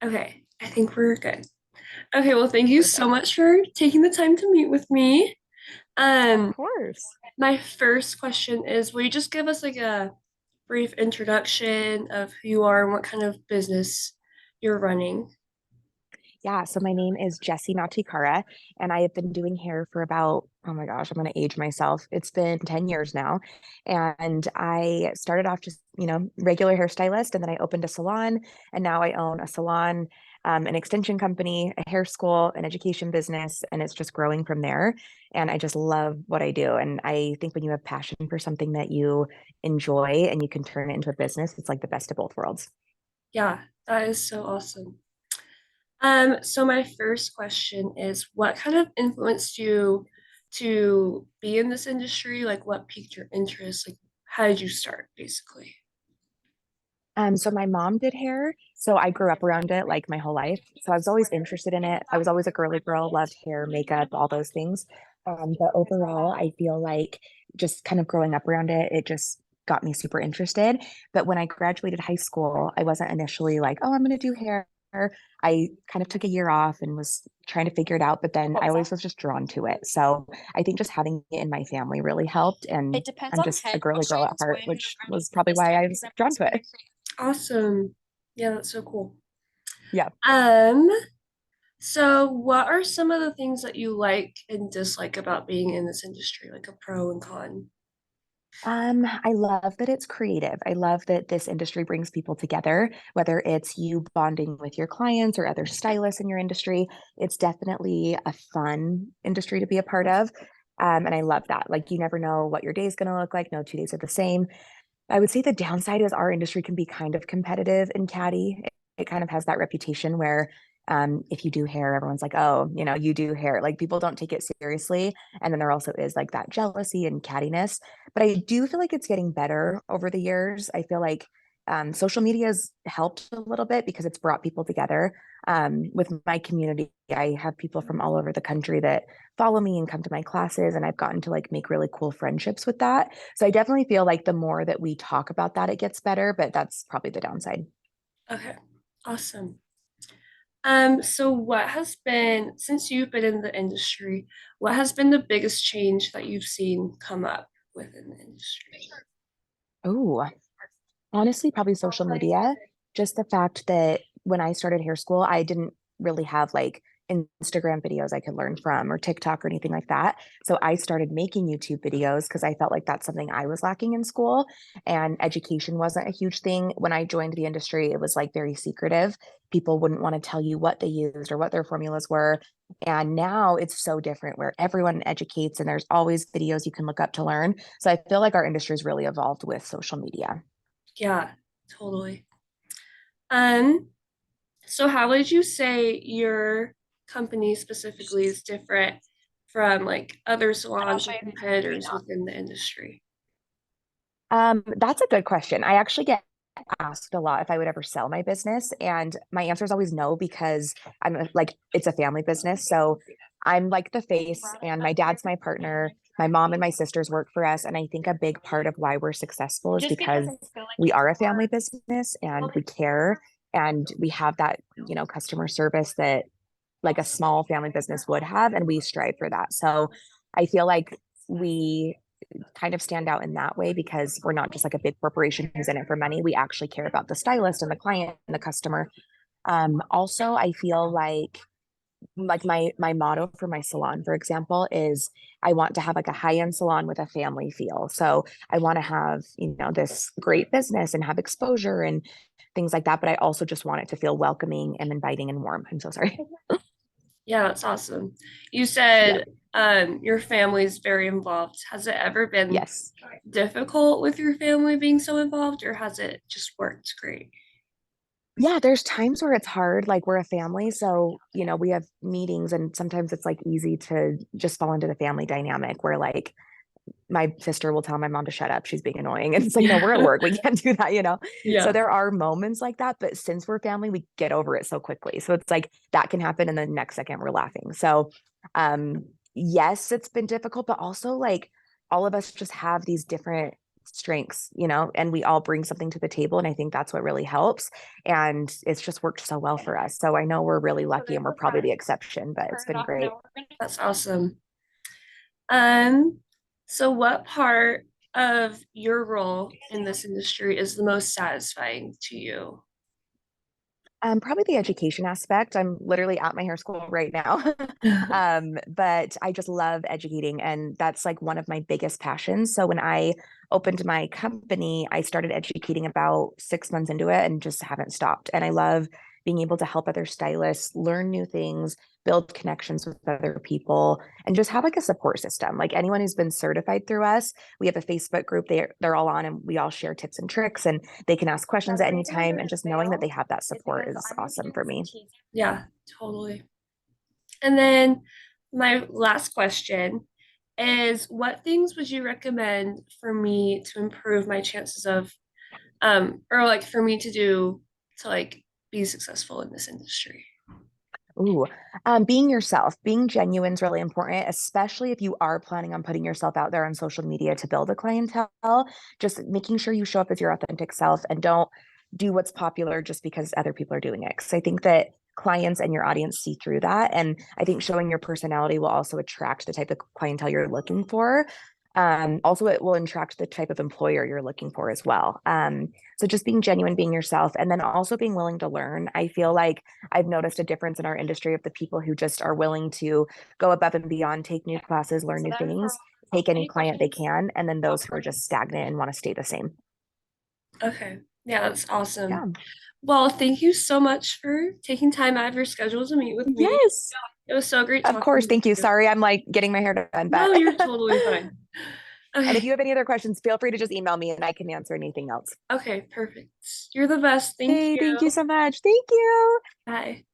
Okay, I think we're good. Okay, well, thank you so Perfect. much for taking the time to meet with me. Of Um, course. my first question is, will you just give us like a brief introduction of who you are and what kind of business you're running? Yeah, so my name is Jessi Ngatikaura, and I have been doing hair for about, oh my gosh, I'm going to age myself. It's been 10 years now. And I started off just, regular hairstylist, and then I opened a salon, and now I own a salon, an extension company, a hair school, an education business, and it's just growing from there. And I just love what I do. And I think when you have passion for something that you enjoy and you can turn it into a business, it's like the best of both worlds. Yeah, that is so awesome. So my first question is, what kind of influenced you to be in this industry? Like, what piqued your interest? Like, how did you start, basically? So my mom did hair, so I grew up around it like my whole life. So I was always interested in it. I was always a girly girl, loved hair, makeup, all those things. But overall, I feel like just kind of growing up around it, it just got me super interested. But when I graduated high school, I wasn't initially like, oh, I'm going to do hair. I kind of took a year off and was trying to figure it out, but then I always was just drawn to it. So I think just having it in my family really helped. And I'm just a girly girl at heart, which was probably why I was drawn to it. Awesome. Yeah, that's so cool. Yeah. Um, so what are some of the things that you like and dislike about being in this industry, like a pro and con? I love that it's creative. I love that this industry brings people together, whether it's you bonding with your clients or other stylists in your industry. It's definitely a fun industry to be a part of. And I love that. Like, you never know what your day is going to look like. No 2 days are the same. I would say the downside is our industry can be kind of competitive and catty. It kind of has that reputation where if you do hair, everyone's like, oh, you do hair. Like, people don't take it seriously. And then there also is like that jealousy and cattiness. But I do feel like it's getting better over the years. I feel like social media has helped a little bit because it's brought people together. With my community, I have people from all over the country that follow me and come to my classes, and I've gotten to like make really cool friendships with that. So I definitely feel like the more that we talk about that, it gets better, but that's probably the downside. Okay, awesome. So what has been, since you've been in the industry, what has been the biggest change that you've seen come up within the industry? Oh, honestly, probably social media. Just the fact that when I started hair school, I didn't really have like Instagram videos I could learn from or TikTok or anything like that. So I started making YouTube videos because I felt like that's something I was lacking in school. And education wasn't a huge thing. When I joined the industry, it was like very secretive. People wouldn't want to tell you what they used or what their formulas were. And now it's so different where everyone educates and there's always videos you can look up to learn. So I feel like our industry has really evolved with social media. Yeah, totally. Um, so how would you say your company specifically is different from like other salons or competitors within the industry? That's a good question. I actually get asked a lot if I would ever sell my business, and my answer is always no because like it's a family business. So I'm like the face, and my dad's my partner. My mom and my sisters work for us, and I think a big part of why we're successful is because we are a family business and we care and we have that, customer service that like a small family business would have, and we strive for that. So I feel like we kind of stand out in that way because we're not just like a big corporation who's in it for money. We actually care about the stylist and the client and the customer. Also, I feel like my motto for my salon, for example, is I want to have like a high-end salon with a family feel. So I want to have, this great business and have exposure and things like that. But I also just want it to feel welcoming and inviting and warm. I'm so sorry. Yeah, that's awesome. You Yeah. said your family's very involved. Has it ever been Yes. difficult with your family being so involved, or has it just worked great? Yeah, there's times where it's hard. Like, we're a family, so we have meetings, and sometimes it's like easy to just fall into the family dynamic where like my sister will tell my mom to shut up. She's being annoying. And it's like, no, we're at Yeah. work. We can't do that. So Yeah. there are moments like that. But since we're family, we get over it so quickly. So it's like that can happen. And the next second we're laughing. So yes, it's been difficult, but also like all of us just have these different strengths, and we all bring something to the table. And I think that's what really helps. And it's just worked so well for us. So I know we're really lucky and we're probably the exception, but it's been great. That's awesome. Um, so what part of your role in this industry is the most satisfying to you? Probably the education aspect. I'm literally at my hair school right now. But I just love educating, and that's like one of my biggest passions. So when I opened my company, I started educating about 6 months into it and just haven't stopped. And I love being able to help other stylists learn new things, build connections with other people, and just have like a support system. Like anyone who's been certified through us, we have a Facebook group they're all on, and we all share tips and tricks, and they can ask questions at any time. And just knowing that they have that support is awesome for me. Yeah, totally. And then my last question is what things would you recommend for me to improve my chances of or like for me to do to like be successful in this industry? Ooh, being yourself, being genuine is really important, especially if you are planning on putting yourself out there on social media to build a clientele. Just making sure you show up as your authentic self and don't do what's popular just because other people are doing it. Because I think that clients and your audience see through that. And I think showing your personality will also attract the type of clientele you're looking for. Also, it will attract the type of employer you're looking for as well. So just being genuine, being yourself, and then also being willing to learn. I feel like I've noticed a difference in our industry of the people who just are willing to go above and beyond, take new classes, learn new things, take any client they can, and then those who are just stagnant and want to stay the same. Okay. Yeah, that's awesome. Yeah. Well, thank you so much for taking time out of your schedule to meet with me. Yes. It was so great Of talking course. with Thank you. you. Sorry, I'm like getting my hair done, but No, you're totally fine. and if you Okay. have any other questions, feel free to just email me and I can answer anything else. Okay, perfect. You're the best. Thank Hey, thank you you. so much. Thank you. Bye.